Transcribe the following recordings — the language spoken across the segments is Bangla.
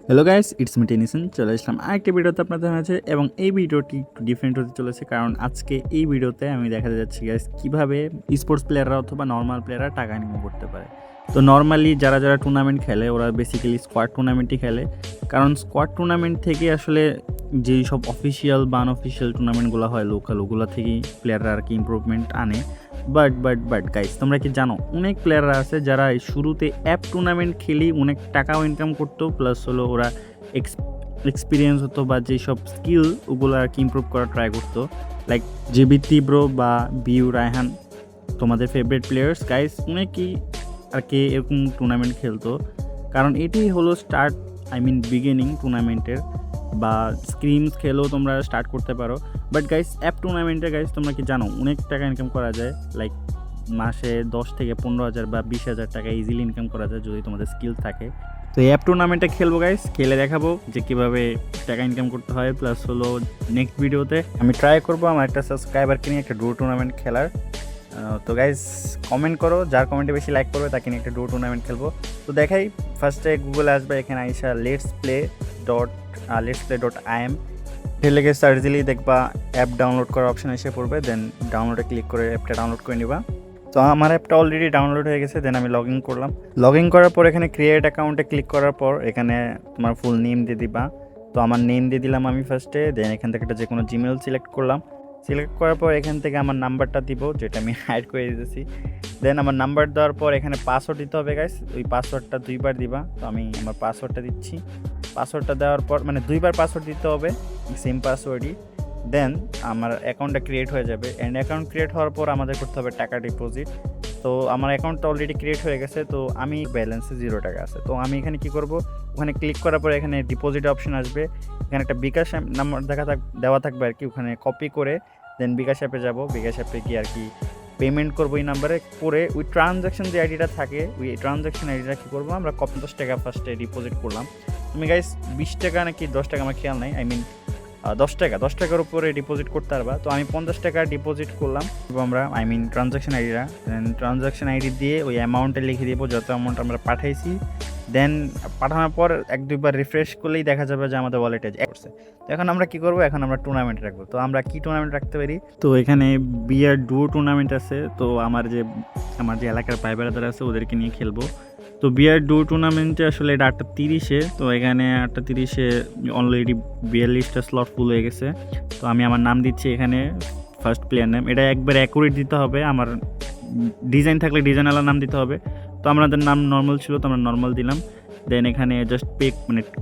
Hello guys, it's me Tennyson. চলে আসলাম আরেকটি ভিডিওতে আপনাদের মাঝে, এবং এই ভিডিওটি একটু ডিফারেন্ট হতে চলেছে, কারণ আজকে এই ভিডিওতে আমি দেখাতে যাচ্ছি গাইস কীভাবে স্পোর্টস প্লেয়াররা অথবা নর্মাল প্লেয়াররা টাকা ইনকাম করতে পারে। তো নর্মালি যারা যারা টুর্নামেন্ট খেলে ওরা বেসিক্যালি স্কোয়াড টুর্নামেন্টই খেলে, কারণ স্কোয়াড টুর্নামেন্ট থেকে আসলে যেই সব অফিসিয়াল বা আনঅফিসিয়াল টুর্নামেন্টগুলো হয় লোকাল, ওগুলো থেকেই প্লেয়াররা আর কি ইমপ্রুভমেন্ট আনে। বাট গাইস, তোমরা কি জানো অনেক প্লেয়াররা আছে যারা এই শুরুতে অ্যাপ টুর্নামেন্ট খেলেই অনেক টাকাও ইনকাম করতো, প্লাস হলো ওরা এক্সপিরিয়েন্স হতো বা যেসব স্কিল ওগুলো আর কি ইমপ্রুভ করার ট্রাই করতো। লাইক জিবি তীব্র বা বিউ রায়হান, তোমাদের ফেভারিট প্লেয়ার্স গাইস, অনেকেই আর কি এরকম টুর্নামেন্ট খেলতো, কারণ এটি হলো স্টার্ট, বিগিনিং টুর্নামেন্টের। বা স্ক্রিমস খেলেও তোমরা স্টার্ট করতে পারো। বাট গাইস, অ্যাপ টুর্নামেন্টে গাইস তোমরা কি জানো অনেক টাকা ইনকাম করা যায়। লাইক মাসে 10 থেকে 15,000 বা 20,000 টাকা ইজিলি ইনকাম করা যায় যদি তোমাদের স্কিল থাকে। তো এই অ্যাপ টুর্নামেন্টে খেলবো গাইস, খেলে দেখাবো যে কীভাবে টাকা ইনকাম করতে হয়। প্লাস হলো নেক্সট ভিডিওতে আমি ট্রাই করবো আমার একটা সাবস্ক্রাইবারকে নিয়ে একটা ডুও টুর্নামেন্ট খেলার। তো গাইস কমেন্ট করো, যার কমেন্টে বেশি লাইক করবে তাকে নিয়ে একটা ডুও টুর্নামেন্ট খেলবো। তো দেখাই, ফার্স্টে গুগলে আসবে, এখানে আইসা লেটস প্লে ডট IM ঢেলে সার্চ দিলেই দেখবা অ্যাপ ডাউনলোড করার অপশন এসে পড়বে। দেন ডাউনলোডে ক্লিক করে অ্যাপটা ডাউনলোড করে নিবা। তো আমার অ্যাপটা অলরেডি ডাউনলোড হয়ে গেছে। দেন আমি লগ ইন করলাম। লগ ইন করার পর এখানে ক্রিয়েট অ্যাকাউন্টে ক্লিক করার পর এখানে তোমার ফুল নেম দিয়ে দিবা। তো আমার নেম দিয়ে দিলাম আমি ফার্স্টে। দেন এখান থেকে একটা যে কোনো জিমেল সিলেক্ট করলাম। সিলেক্ট করার পর এখান থেকে আমার নাম্বারটা দিব, যেটা আমি হাইড করে দিতেছি। দেন আমার নাম্বার দেওয়ার পর এখানে পাসওয়ার্ড দিতে হবে গাইস, ওই পাসওয়ার্ডটা 2বার দিবা। তো আমি আমার পাসওয়ার্ডটা দিচ্ছি। পাসওয়ার্ডটা দেওয়ার পর 2বার পাসওয়ার্ড দিতে হবে, সেম পাসওয়ার্ডই। দেন আমার অ্যাকাউন্টটা ক্রিয়েট হয়ে যাবে। অ্যান্ড অ্যাকাউন্ট ক্রিয়েট হওয়ার পর আমাদের করতে হবে টাকা ডিপোজিট। তো আমার অ্যাকাউন্টটা অলরেডি ক্রিয়েট হয়ে গেছে, তো আমি ব্যালেন্সে 0 টাকা আছে। তো আমি এখানে কি করব, ওখানে ক্লিক করার পর এখানে ডিপোজিট অপশন আসবে। এখানে একটা বিকাশ নাম্বার দেওয়া থাকবে আর কি, ওখানে কপি করে দেন বিকাশ অ্যাপে যাব। বিকাশ অ্যাপে গিয়ে আর কি পেমেন্ট করবো এই নাম্বারে করে, ওই ট্রানজ্যাকশন যে আইডিটা থাকে ওই ট্রানজ্যাকশন আইডিটা কী করবো, আমরা 10 টাকা ফার্স্টে ডিপোজিট করলাম। তুমি গাইস 20 টাকা নাকি 10 টাকা আমার খেয়াল নাই, 10 টাকার উপরে ডিপোজিট করতে পারবা। তো আমি 50 টাকা ডিপোজিট করলাম আমরা, ট্রানজ্যাকশন আইডিটা। দেন ট্রানজ্যাকশন আইডি দিয়ে ওই অ্যামাউন্টে লিখে দিব যত অ্যামাউন্ট আমরা পাঠাইছি। দেন পাঠানোর পর 1-2বার রিফ্রেশ করলেই দেখা যাবে যে আমাদের ওয়ালেটে করছে। তো এখন আমরা কী করবো, এখন আমরা টুর্নামেন্ট রাখবো। তো আমরা কি টুর্নামেন্ট রাখতে পারি, তো এখানে বিয়ার ডুও টুর্নামেন্ট আছে। তো আমার যে এলাকার ভাই ব্রাদার আছে ওদেরকে নিয়ে খেলবো। তো বিয়ার ডুও টুর্নামেন্টে আসলে এটা 8:30-এ, তো এখানে 8:30-এ অলরেডি 42টা স্লট ফুল হয়ে গেছে। তো আমি আমার নাম দিচ্ছি এখানে, ফার্স্ট প্লেয়ার নেম। এটা একবার অ্যাকুরেট দিতে হবে, আমার ডিজাইন থাকলে ডিজাইনওয়ালা নাম দিতে হবে। তো আমাদের নাম নর্মাল ছিল, তো আমরা নর্মাল দিলাম। দেন এখানে জাস্ট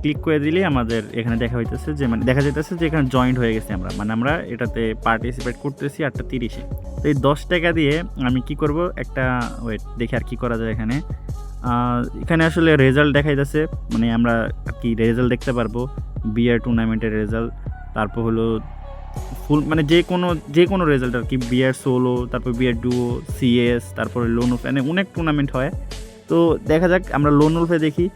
ক্লিক করে দিলেই আমাদের এখানে দেখা যাইতেছে যে এখানে জয়েন্ট হয়ে গেছে আমরা এটাতে পার্টিসিপেট করতেছি 8:30-এ। তো এই 10 টাকা দিয়ে আমি কি করব, একটা ওয়েট দেখি আর কি করা যায়। এখানে আসলে রেজাল্ট দেখাইতেছে, আমরা আর কি রেজাল্ট দেখতে পারবো, বিয়ার টুর্নামেন্টের রেজাল্ট। তারপর হলো ফুল যে কোনো রেজাল্ট আর কি, বিয়ার সোলো, তারপর বিয়ার ডুও, CS, তারপরে লোন উলফ, অনেক টুর্নামেন্ট হয়। তো দেখা যাক, আমরা লোন উলফে দেখি।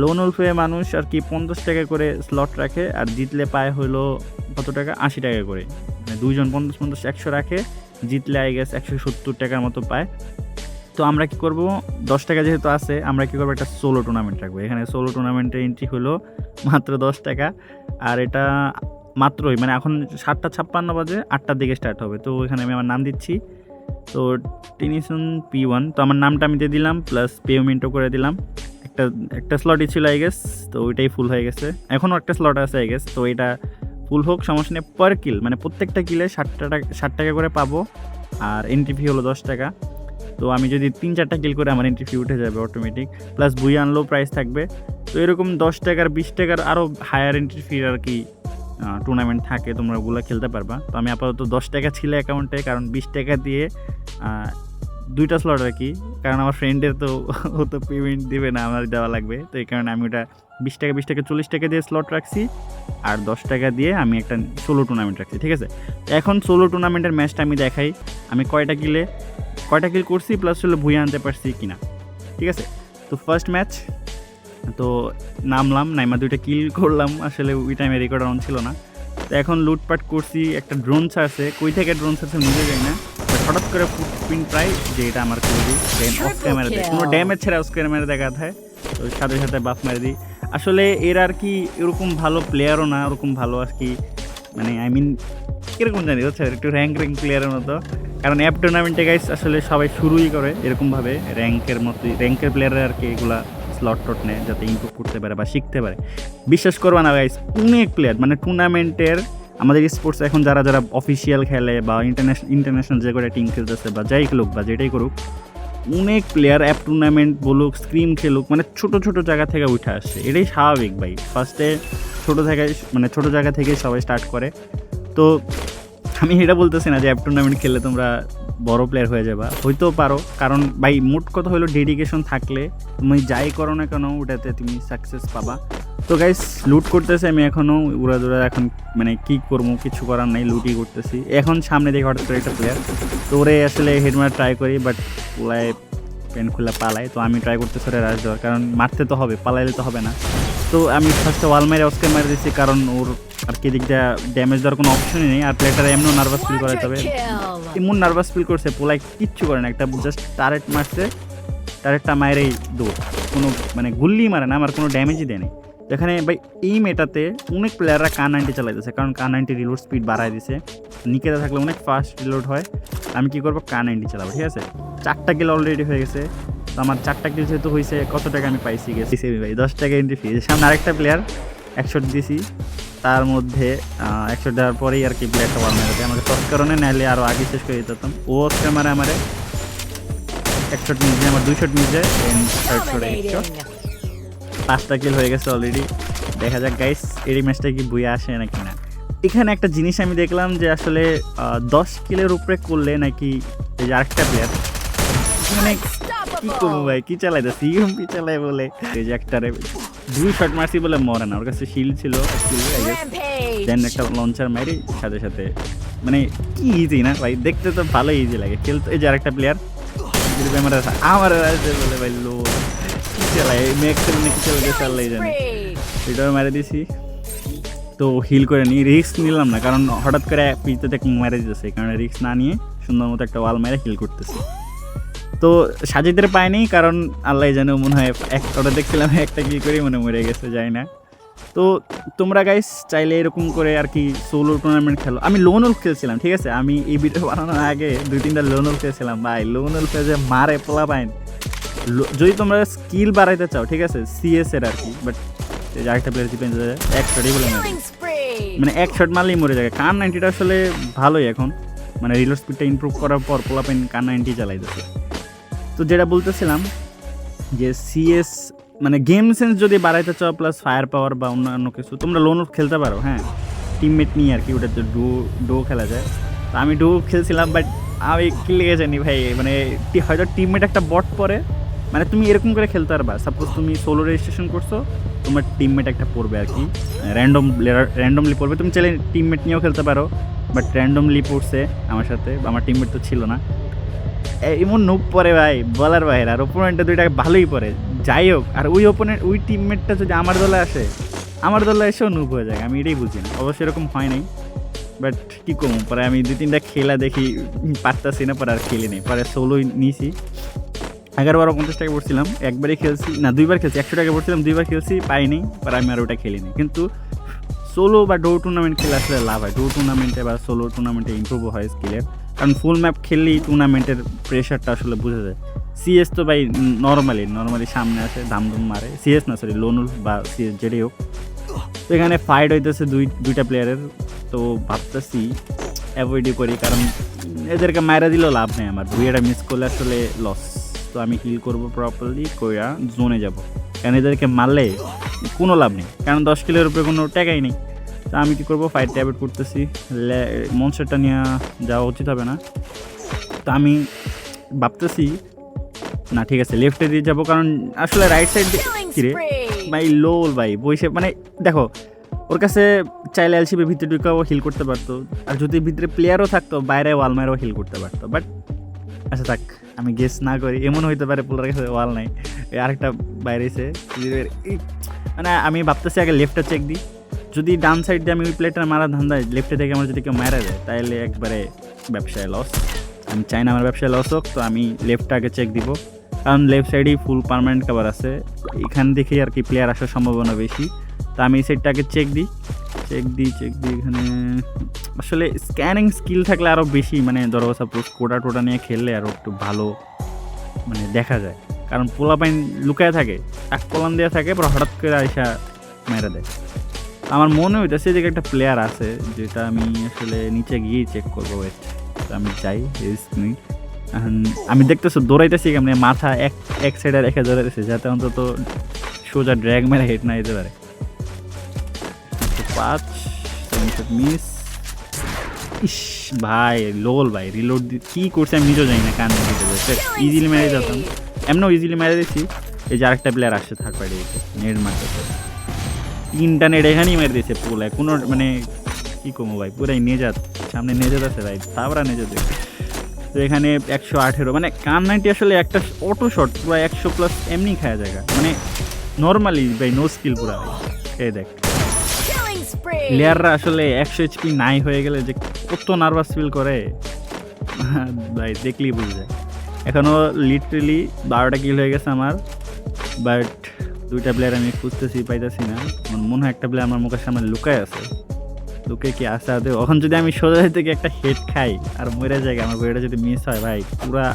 লোন উলফে মানুষ আর কি 50 টাকা করে স্লট রাখে, আর জিতলে পায় হলো কত টাকা, 80 টাকা করে। 2 জন 50, 100 রাখে, জিতলে আই গেস 170 টাকার মতো পায়। তো আমরা কি করব, 10 টাকা যেহেতু আছে, আমরা কি করবো, একটা সোলো টুর্নামেন্ট রাখবো। এখানে সোলো টুর্নামেন্টের এন্ট্রি হলো মাত্র 10 টাকা। আর এটা মাত্রই এখন 7:56 বাজে, 8টার দিকে স্টার্ট হবে। তো এখানে আমি আমার নাম দিচ্ছি, তো টেনিসন P1। তো আমার নামটা আমি দিয়ে দিলাম, প্লাস পেমেন্টও করে দিলাম। একটা স্লটই ছিল আই গেস, তো ওইটাই ফুল হয়ে গেছে। এখনও একটা স্লট আছে আই গেস, তো এটা ফুল হোক, সমস্যা নেই। পার কিল প্রত্যেকটা কিলে 60 টাকা করে পাবো, আর এন্ট্রি ফি হলো 10 টাকা। তো আমি যদি 3-4টা কিল করে আমার এন্ট্রি ফি উঠে যাবে অটোমেটিক, প্লাস বুই আনলেও প্রাইস থাকবে। তো এরকম 10 টাকার 20 টাকার আরও হায়ার এন্ট্রি ফি আর কি টুর্নামেন্ট থাকে, তোমরা ওগুলো খেলতে পারবা। তো আমি আপাতত 10 টাকা ছিল অ্যাকাউন্টে, কারণ 20 টাকা দিয়ে 2টা স্লট আর কি, কারণ আমার ফ্রেন্ডের তো ও তো পেমেন্ট দেবে না, আমার দেওয়া লাগবে। তো এই কারণে আমি ওটা 20 টাকা 40 টাকা দিয়ে স্লট রাখছি, আর 10 টাকা দিয়ে আমি একটা সোলো টুর্নামেন্ট রাখছি, ঠিক আছে। এখন সোলো টুর্নামেন্টের ম্যাচটা আমি দেখাই, আমি কয়টা কিল করছি, প্লাস হলো ভুঁই আনতে পারছি কিনা, ঠিক আছে। তো ফার্স্ট ম্যাচ, তো নামলাম, নাইমা 2টা কিল করলাম, আসলে ওই টাইমে রেকর্ড অন ছিল না। তো এখন লুটপাট করছি, একটা ড্রোন ছাড়ছে, কই থেকে ড্রোন ছাড়ছে নিজে যাই না, হঠাৎ করে ফুটপ্রিন্ট প্রায় যে এটা আমার করে দিই। দেন অফ ক্যামেরা দেয়, কোনো ড্যামেজ ছাড়া অফ ক্যামেরা দেখা হয়, তো সাথে সাথে বাফ মেরে দিই। আসলে এর আর কি এরকম ভালো প্লেয়ারও না, ওরকম ভালো আর কি, মানে আই মিন কীরকম জানি হচ্ছে একটু র্যাঙ্ক প্লেয়ারের মতো। কারণ অ্যাপ টুর্নামেন্টে গাইস আসলে সবাই শুরুই করে এরকমভাবে র্যাঙ্কের মতো, র্যাঙ্কের প্লেয়াররা আর কি এগুলা স্লট টট নেয় যাতে ইমপ্রুভ করতে পারে বা শিখতে পারে। বিশ্বাস করবা না গাইস, অনেক প্লেয়ার মানে টুর্নামেন্টের আমাদের স্পোর্টস এখন যারা যারা অফিসিয়াল খেলে বা ইন্টারন্যাশনাল যে করে টিম খেলতেছে বা যাই খেলুক বা যেটাই করুক, অনেক প্লেয়ার অ্যাপ টুর্নামেন্ট বলুক, স্ক্রিম খেলুক, মানে ছোটো ছোটো জায়গা থেকে উঠে আসছে। এটাই স্বাভাবিক ভাই, ফার্স্টে ছোটো থেকে মানে ছোটো জায়গা থেকে সবাই স্টার্ট করে। তো আমি এটা বলতেছি না যে অ্যাপ টুর্নামেন্ট খেললে তোমরা বড় প্লেয়ার হয়ে যাবা, হইতেও পারো, কারণ ভাই মোট কথা হলো ডেডিকেশন থাকলে তুমি যাই করো না কেন ওটাতে তুমি সাকসেস পাবা। তো গাইস লুট করতেছে, আমি এখনও উড়াদুরা এখন মানে কী করবো, কিছু করার নাই, লুটই করতেছি। এখন সামনে দেখে হঠাৎ করে একটা প্লেয়ার, তো ওরে আসলে হেডমার ট্রাই করি, বাট ওলাই প্যান খোলা পালায়। তো আমি ট্রাই করতেছি ওরে রাশ দেওয়ার, কারণ মারতে তো হবে, পালাইলে তো হবে না। তো আমি ফার্স্টে ওয়াল মেরে অস্কে মারি দিচ্ছি, কারণ ওর আর কি দিকটা ড্যামেজ দেওয়ার কোনো অপশনই নেই। আর প্লেয়ারটা এমনও নার্ভাস ফিল করাতে হবে, এমন নার্ভাস ফিল করছে, পোলাই কিচ্ছু করে না, একটা জাস্ট টারেট মারছে, টারেটটা মায়েরই দৌড়, কোনো মানে গুল্লি মারে না, আমার কোনো ড্যামেজই দেয় নেই। এখানে ভাই এই মেটাতে অনেক প্লেয়াররা কার 90 চালাইতেছে, কারণ কার 90 রিলোড স্পিড বাড়ায় দিছে, নিকেতে থাকলে অনেক ফাস্ট রিলোড হয়। আমি কী করবো, কার 90 চালাবো, ঠিক আছে। 4টা কিল অলরেডি হয়ে গেছে। তো আমার 4টা কিল যেহেতু হয়েছে, কত টাকা আমি পাইছি গেছি ভাই, 10 টাকা এন্ট্রি ফি। সামনে আরেকটা প্লেয়ার 100 দিয়েছি, তার মধ্যে 100 দেওয়ার পরেই আর কি প্লেয়ারটা ওয়াল মেরে আমাকে টস কারণে, নাহলে আরও আগে শেষ করে দিতাম। ও হচ্ছে আমারে 100 মিস যায়, আমার 200 মিস যায়, 5টা কিল হয়ে গেছে অলরেডি। দেখা যাক গাইস এই ম্যাচটা কি বইয়ে আসে নাকি না। এখানে একটা জিনিস আমি দেখলাম যে আসলে 10 কিলের উপরে করলে নাকি এই যে আরেকটা প্লেয়ার, মানে কি করবো ভাই, কি চালাইতে সিএমপি চালাই বলে, এই যে একটারে 2 শট মারছি বলে মরে না, ওর কাছে শিল্ড ছিল দেন একটা লঞ্চার মারি সাথে সাথে, মানে কি ইজি না ভাই, দেখতে তো ভালো ইজি লাগে খেলতে। এই যে আরেকটা প্লেয়ার আমার বলে ভাই লো কি চালাই, ম্যাক্সেল নাকি চালাতে চালাই জানি, এটাও মেরে দিছি। তো হিল করে নিই, রিস্ক নিলাম না, কারণ হঠাৎ করে পিছতে থেকে মেরে দিতেছে, এই কারণে রিস্ক না নিয়ে সুন্দর মতো একটা ওয়াল মেরে হিল করতেছি। তো সাজিদের পায়নি, কারণ আল্লাহ জানে, মনে হয় ওটা দেখছিলাম একটা কি করে মনে মরে গেছে, যায় না। তো তোমরা গাইস চাইলে এরকম করে আর কি সোলো টুর্নামেন্ট খেলো। আমি লোন উল্ফ খেলছিলাম, ঠিক আছে, আমি এই ভিডিও বানানোর আগে 2-3টা লোন উল্ফ খেলছিলাম ভাই, লোন উল্ফে যে মারে পোলা পাইন। যদি তোমরা স্কিল বাড়াইতে চাও, ঠিক আছে, সিএস এর আর কি, বাট আরেকটা প্লেয়ার জিপে যায় 1 শটই বলে মানে 1 শট মারলেই মরে যায়। কার 90টা আসলে ভালোই এখন, মানে রিলোড স্পিডটা ইমপ্রুভ করার পর পোলা পাইন কার 90 চালাইতেছে। তো যেটা বলতেছিলাম যে সিএস মানে গেম সেন্স যদি বাড়াইতে চাও, প্লাস ফায়ার পাওয়ার বা অন্যান্য কিছু, তোমরা লোন খেলতে পারো, হ্যাঁ, টিমমেট নিয়ে আর কি, ওটাতে ডো খেলা যায়। তো আমি ডো খেলছিলাম, বাট আমি কি লেগে জানি ভাই, মানে হয়তো টিমমেট একটা বট পরে, মানে তুমি এরকম করে খেলতে পারবা, সাপোজ তুমি সোলো রেজিস্ট্রেশন করছো, তোমার টিমমেট একটা পড়বে আর কি, র্যান্ডমলি পড়বে, তুমি চাইলে টিমমেট নিয়েও খেলতে পারো, বাট র্যান্ডমলি পড়ছে আমার সাথে, আমার টিমমেট তো ছিল না, এমন নুপ পরে ভাই বলার বাইরে। আর ওপোনেন্টটা 2টা ভালোই পড়ে, যাই হোক, আর ওই টিমমেটটা যদি আমার দলে আসে, আমার দলে এসেও নুপ হয়ে যায়, আমি এটাই বুঝি না। অবশ্যই এরকম হয় নাই, বাট কী করবো, পরে আমি 2-3টা খেলা দেখি পারতাছি না, পরে আর খেলি নেই, পরে সোলোই নিয়েছি। 11-50 টাকা পড়ছিলাম, একবারই খেলছি না, 2বার খেলছি, 100 টাকা পড়ছিলাম, 2বার খেলছি, পাইনি, পরে আমি আর ওটা খেলিনি। কিন্তু সোলো বা ডো টুর্নামেন্ট খেলে আসলে লাভ হয়, ডো টুর্নামেন্টে বা সোলো টুর্নামেন্টে ইমপ্রুভ হয় স্কিলের, কারণ ফুল ম্যাপ খেললেই টুর্নামেন্টের প্রেশারটা আসলে বোঝা যায়। সিএস তো ভাই নর্মালি সামনে আসে, ধামধুম মারে, সিএস না সরি লোন উল্ফ বা সিএস যেটাই হোক। তো এখানে ফাইট হইতেছে 2টা প্লেয়ারের, তো ভাবতেছি অ্যাভয়েডই করি, কারণ এদেরকে মায়েরা দিলেও লাভ নেই, আমার 2টা মিস করলে আসলে লস। তো আমি হিল করবো প্রপারলি, কইরা জোনে যাব, কারণ এদেরকে মারলে কোনো লাভ নেই, কারণ 10 কিলোর উপরে কোনো টাকাই নেই। তো আমি কী করবো, ফাইট অ্যাভয়েড করতেছি, মনস্টারটা নিয়ে যাওয়া উচিত হবে না। তো আমি ভাবতেছি না, ঠিক আছে, লেফটে দিয়ে যাবো, কারণ আসলে রাইট সাইড কিরে ভাই লোল ভাই বসে, মানে দেখো ওর কাছে চাইলে এলসিপির ভিতরে ঢুকাও হিল করতে পারতো, আর যদি ভিতরে প্লেয়ারও থাকতো বাইরে ওয়াল মারেও হিল করতে পারতো, বাট আচ্ছা থাক, আমি গেস না করি, এমন হইতে পারে পোলার কাছে ওয়াল নাই, আরেকটা বাইরে এসে, মানে আমি ভাবতেছি আগে লেফটটা চেক দিই, যদি ডান সাইড দিয়ে আমি ওই প্লেটটা মারা ধান্দায় লেফটে থেকে আমার যদি কেউ মারা যায়, তাহলে একবারে ব্যবসায় লস। আমি চাই না আমার ব্যবসায় লস হোক, তো আমি লেফটটা আগে চেক দিব, কারণ লেফট সাইডেই ফুল পার্মানেন্ট কাভার আছে, এখান থেকে আর কি প্লেয়ার আসার সম্ভাবনা বেশি। তো আমি এই সাইডটাকে চেক দিই এখানে আসলে স্ক্যানিং স্কিল থাকলে আরও বেশি, মানে ধরো সাপোজ কোটা নিয়ে খেললে আরও একটু ভালো মানে দেখা যায়, কারণ পোলাপাইন লুকায় থাকে, এক কলাম দেওয়া থাকে, পর হঠাৎ করে আইসা মেরে দেয়। আমার মনে হইতেছে যে একটা প্লেয়ার আছে, যেটা আমি আসলে নিচে গিয়েই চেক করবো। তো আমি যাই, রিস্ক নিই। আমি দেখতেছি দৌড়াইতেছি কেমন, মাথা এক সাইডে রেখে দৌড়াইতেছি, যাতে অন্তত সোজা ড্র্যাগ মেরে হেড না যেতে পারে। 5 মিস। ইস ভাই, লোল ভাই, রিলোড কি করছে আমি নিজেও জানি না, কান দিতে ইজিলি মেরে যেতাম, এমনও ইজিলি মেরে দিচ্ছি। এই যে আরেকটা প্লেয়ার আসছে থার্ড পার্টি, নেট মারতেছে, 3টা নেট এখানেই মেরে দিয়েছে পুলায়, কোনো মানে কী কমো ভাই, পুরাই নিয়ে যাত, সামনে নিয়ে যেতে আছে ভাই, তারপরে নিয়ে যেতে। তো এখানে 118, মানে কান 90 আসলে একটা অটো শট পুরো 100+ এমনি খাওয়া জায়গা, মানে নর্মালি ভাই নো স্কিল পুরা ভাই। এই দেখ প্লেয়াররা আসলে 100 HP নাই হয়ে গেলে যে কত নার্ভাস ফিল করে ভাই, দেখলেই বুঝে যায়। এখনও লিটারেলি 12টা কিল হয়ে গেছে আমার, বাট 2টা প্লেয়ার আমি খুঁজতেছি, পাইতেছি না। আমার মনে হয় একটা প্লেয়ার আমার মুখের সামনে লুকায় আছে, লুকে কি আসে আদে। এখন যদি আমি সোজা থেকে একটা হেড খাই আর মরে যাই, আমার বইটা যদি মিস হয় ভাই, পুরা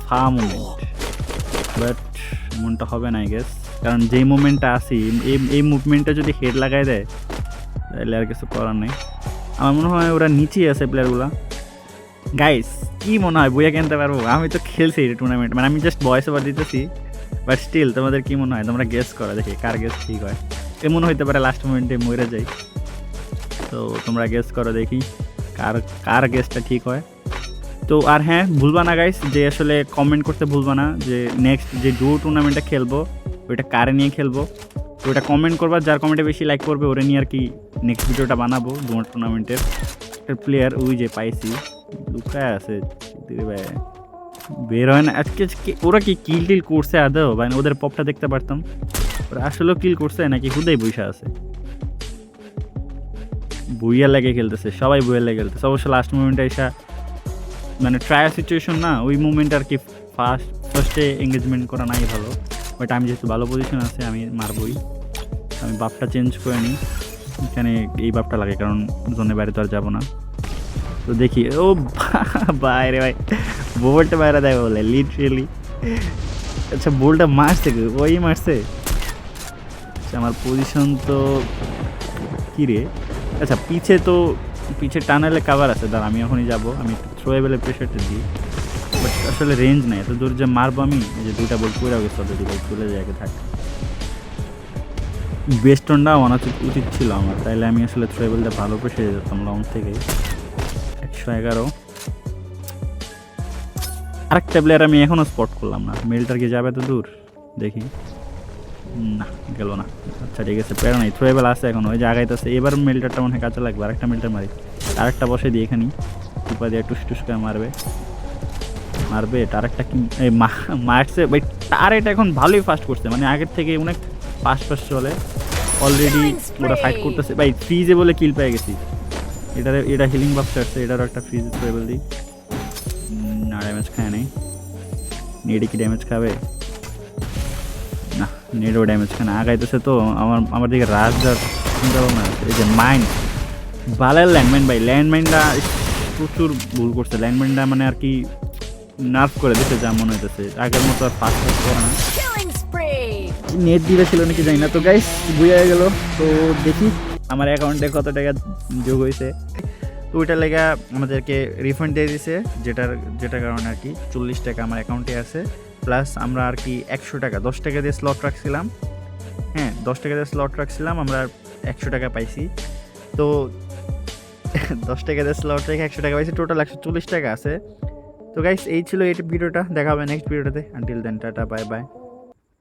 ফা মুভমেন্ট। বাট এমনটা হবে না আই গেস, কারণ যেই মুভমেন্টটা আসি, এই মুভমেন্টটা যদি হেড লাগাই দেয় তাহলে আর কিছু করার নেই। আমার মনে হয় ওরা নিচেই আছে প্লেয়ারগুলো। গাইস কি মনে হয় বইয়া কিনতে পারবো? আমি তো খেলছি এই টুর্নামেন্ট, মানে আমি জাস্ট ভয়েস ওভার দিতেছি, বাট স্টিল তোমাদের কি মনে হয়? তোমরা গেস করো, দেখি কার গেস ঠিক হয়। এমন হইতে পারে লাস্ট মোমেন্টে মরে যাই, তো তোমরা গেস করো দেখি কার গেসটা ঠিক হয়। তো আর হ্যাঁ, ভুলবা না গাইস, যে আসলে কমেন্ট করতে ভুলবা না যে নেক্সট যে ডুও টুর্নামেন্টটা খেলবো ওইটা কারে নিয়ে খেলবো, তো ওইটা কমেন্ট করবা, যার কমেন্টে বেশি লাইক করবে ওরে নিয়ে আর কি নেক্সট ভিডিওটা বানাবো। ডুও টুর্নামেন্টের একটা প্লেয়ার ওই যে পাইছি লুকায় আছে, বের হয় না আজকে। ওরা কি কিল টিল করছে আদৌ? মানে ওদের পপটা দেখতে পারতাম, ওরা আসলেও কিল করছে নাকি হুদাই বৈশা আছে? বইয়া লাগে খেলতেছে, সবাই বইয়া লাগে খেলতেছে। অবশ্য লাস্ট মুভমেন্টে এসা মানে ট্রায়াল সিচুয়েশন না, ওই মুভমেন্ট আর কি ফার্স্টে এঙ্গেজমেন্ট করা নাই ভালো। বাট আমি যেহেতু ভালো পজিশন আছে আমি মারবই। আমি বাপটা চেঞ্জ করে নিই, এখানে এই বাপটা লাগে কারণ জোনের বাইরে তো আর যাবো না। তো দেখি, ও বাইরে ভাই, বোলটা বাইরে দেয় বলে লিটারেলি। আচ্ছা বোলটা মারছে, ওই মারছে। আচ্ছা আমার পজিশন তো কী রে, আচ্ছা পিছে টানেলে কাভার আছে, দাঁড়া আমি এখনই যাবো। আমি একটু থ্রোয়েবলে প্রেশারটা দিই, বাট আসলে রেঞ্জ নেই, এত দূর যে মারবো আমি। এই যে 2টা বল পুরো গেছে অলরেডি ভাই, চলে যায় থাক। বেস্টনটা অনা উচিত ছিল আমার, তাইলে আমি আসলে থ্রোয়েবলটা ভালো প্রেশারে যেতাম লং থেকে। 111। আরেকটা প্লেয়ার আমি এখনও স্পট করলাম না, মেলটার কি যাবে তো দূর, দেখি। না গেল না, আচ্ছা ঠিক আছে, প্লেয়ার নাই, থ্রোয়েবল আছে এখন, ওই যে আগাইতেছে। এবার মেলটারটা মনে হয় কাজে লাগবে, আরেকটা মেলটার মারি, আরেকটা বসে দিই এখানেই, টিপা দিয়ে টুস টুস করে মারবে। আরেকটা কি মারছে ভাই, টারেট এখন ভালোই ফাস্ট করছে, মানে আগের থেকে অনেক ফাস্ট চলে। অলরেডি ওরা ফাইট করতেছে ভাই, ফ্রিজে বলে কিল পেয়ে গেছি। এটা হিলিং বাক্স আসছে, এটারও একটা ফ্রিজ থ্রোয়েবল দিই। না ড্যামেজ খায় নাই, নেটে কি ড্যামেজ খাবে? না নেটও ড্যামেজ খায় না, আগাইতেছে তো আমার দিকে রাজ যার চিন্তা ভাবনা আছে। এই যে মাইন্ড বালের ল্যান্ডমাইন ভাই, ল্যান্ডমাইনটা প্রচুর ভুল করছে। ল্যান্ডমাইনটা মানে আর কি নার্ভ করে দিতে যা মনে হইতেছে, আগের মতো আর ফাস্ট করে না। নেট দিবে ছিল নাকি জানি না। তো গাইস বুঝে গেল, তো দেখি আমার অ্যাকাউন্টে কত টাকা যোগ হয়েছে। তো ওইটার লেগে আমাদেরকে রিফান্ড দিয়ে দিছে, যেটার কারণে আর কি 40 টাকা আমার অ্যাকাউন্টে আছে। প্লাস আমরা আর কি 100 টাকা, 10 টাকা দিয়ে স্লট রাখছিলাম। হ্যাঁ 10 টাকা দিয়ে স্লট রাখছিলাম, আমরা 100 টাকা পাইছি। তো 10 টাকা দিয়ে স্লট রেখে 100 টাকা পাইছি, টোটাল 140 টাকা আছে। তো গাইস এই ছিল এই ভিডিওটা, দেখা হবে নেক্সট ভিডিওটাতে। Until then tata, bye by.